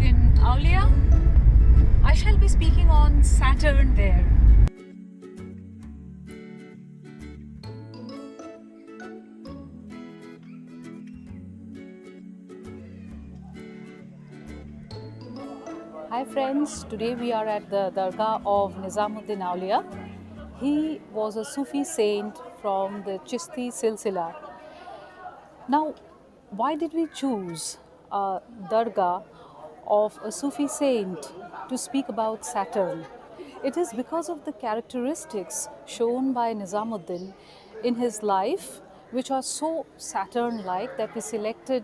Nizamuddin Aulia. I shall be speaking on Saturn there. Hi friends, today we are at the Dargah of Nizamuddin Aulia. He was a Sufi saint from the Chishti Silsila. Now, why did we choose a Dargah of a Sufi saint to speak about Saturn? It is because of the characteristics shown by Nizamuddin in his life, which are so Saturn-like, that we selected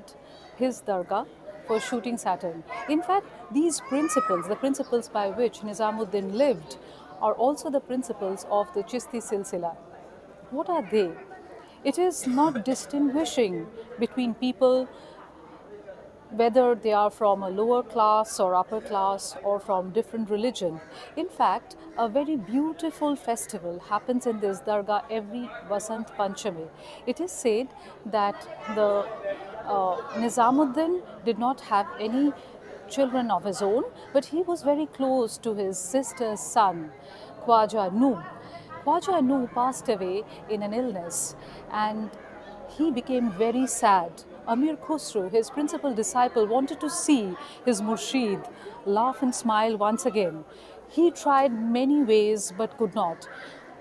his Dargah for shooting Saturn. In fact, these principles, the principles by which Nizamuddin lived, are also the principles of the Chishti Silsila. What are they? It is not distinguishing between people, whether they are from a lower class or upper class or from different religion. In fact, a very beautiful festival happens in this Dargah every Vasant Panchami. It is said that the Nizamuddin did not have any children of his own, but he was very close to his sister's son, Khwaja Nuh. Khwaja Nuh passed away in an illness and he became very sad. Amir Khusro, his principal disciple, wanted to see his Murshid laugh and smile once again. He tried many ways but could not.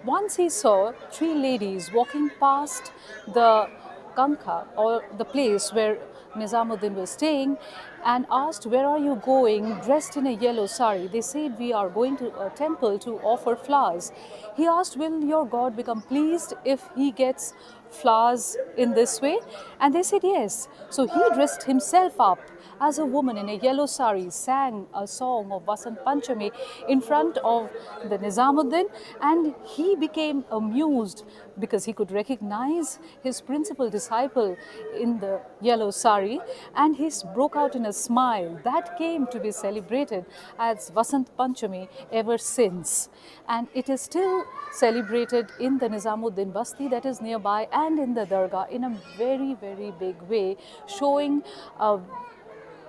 Once he saw three ladies walking past the Kankha, or the place where Nizamuddin was staying, and asked, "Where are you going?" dressed in a yellow sari. They said, "We are going to a temple to offer flowers." He asked, "Will your God become pleased if he gets flowers in this way?" And they said yes. So he dressed himself up as a woman in a yellow sari, sang a song of Vasant Panchami in front of the Nizamuddin, and he became amused because he could recognize his principal disciple in the yellow sari, and he broke out in a smile. That came to be celebrated as Vasant Panchami ever since, and it is still celebrated in the Nizamuddin Basti that is nearby and in the Dargah in a very, very big way, showing a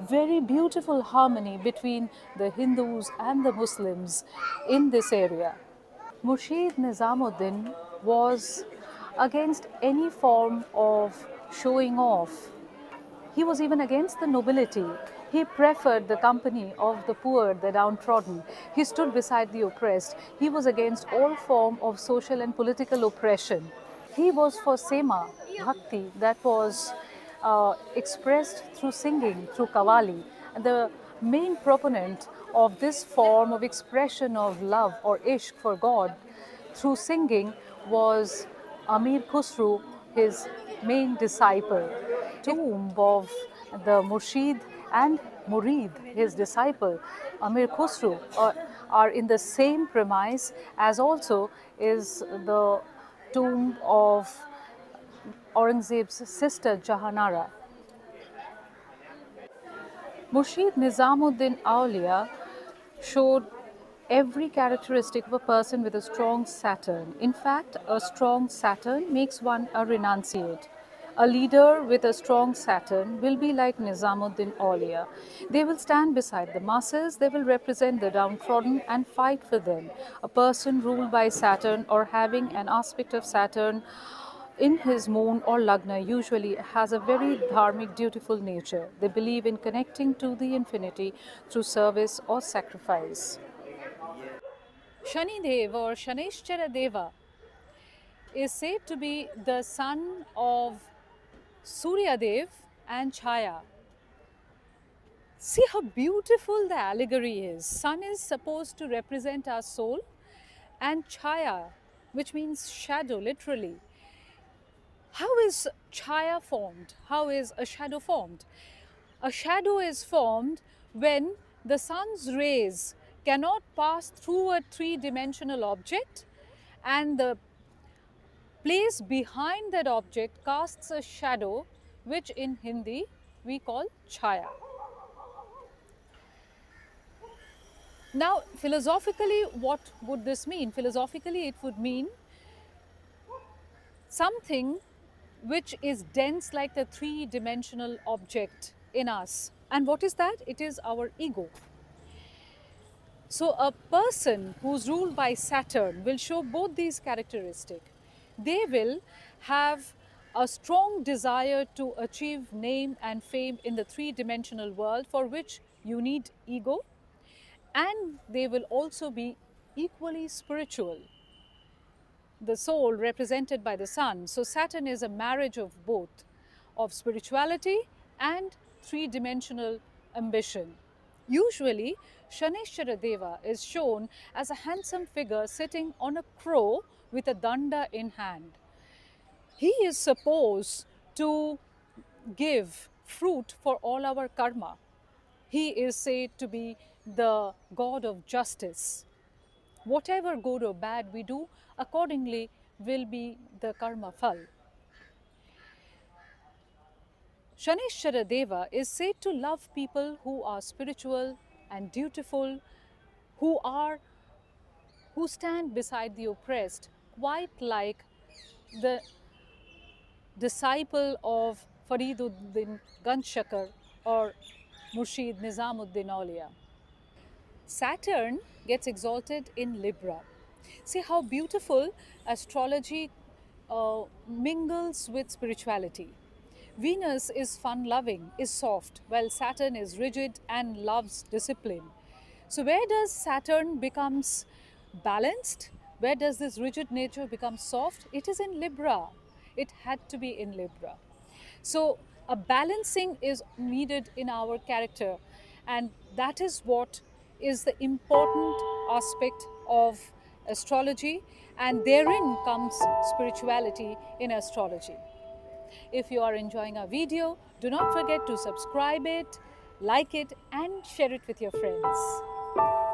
very beautiful harmony between the Hindus and the Muslims in this area. Murshid Nizamuddin was against any form of showing off. He was even against the nobility. He preferred the company of the poor, the downtrodden. He stood beside the oppressed. He was against all form of social and political oppression. He was for Sema, Bhakti, that was expressed through singing, through Qawwali. And the main proponent of this form of expression of love or ishq for God through singing was Amir Khusro, his main disciple. Tomb of the Murshid and Murid, his disciple, Amir Khusro, are in the same premise as also is the tomb of Aurangzeb's sister Jahanara. Murshid Nizamuddin Aulia showed every characteristic of a person with a strong Saturn. In fact, a strong Saturn makes one a renunciate. A leader with a strong Saturn will be like Nizamuddin Aulia. They will stand beside the masses, they will represent the downtrodden and fight for them. A person ruled by Saturn or having an aspect of Saturn in his moon or lagna usually has a very dharmic, dutiful nature. They believe in connecting to the infinity through service or sacrifice. Shani Dev or Shaneshchara Deva is said to be the son of Surya Dev and Chaya. See how beautiful the allegory is. Sun is supposed to represent our soul, and Chaya, which means shadow, literally. How is Chaya formed? How is a shadow formed? A shadow is formed when the sun's rays cannot pass through a three-dimensional object, and the place behind that object casts a shadow, which in Hindi we call chaya. Now, philosophically, what would this mean? Philosophically, it would mean something which is dense like the three-dimensional object in us. And what is that? It is our ego. So, a person who's ruled by Saturn will show both these characteristics. They will have a strong desire to achieve name and fame in the three-dimensional world, for which you need ego, and they will also be equally spiritual. The soul represented by the sun. So, Saturn is a marriage of both, of spirituality and three-dimensional ambition. Usually, Shaneshwara Deva is shown as a handsome figure sitting on a crow with a danda in hand. He is supposed to give fruit for all our karma. He is said to be the god of justice. Whatever good or bad we do, accordingly will be the karma phal. Shaneshwara Deva is said to love people who are spiritual and dutiful, who are who stand beside the oppressed, quite like the disciple of Fariduddin Ganshakar or Murshid Nizamuddin Aulia. Saturn gets exalted in Libra. See how beautiful astrology mingles with spirituality. Venus is fun loving, is soft, while Saturn is rigid and loves discipline. So, where does Saturn becomes balanced? Where does this rigid nature become soft? It is in Libra. It had to be in Libra. So, a balancing is needed in our character, and that is what is the important aspect of astrology, and therein comes spirituality in astrology. If you are enjoying our video, do not forget to subscribe it, like it, and share it with your friends.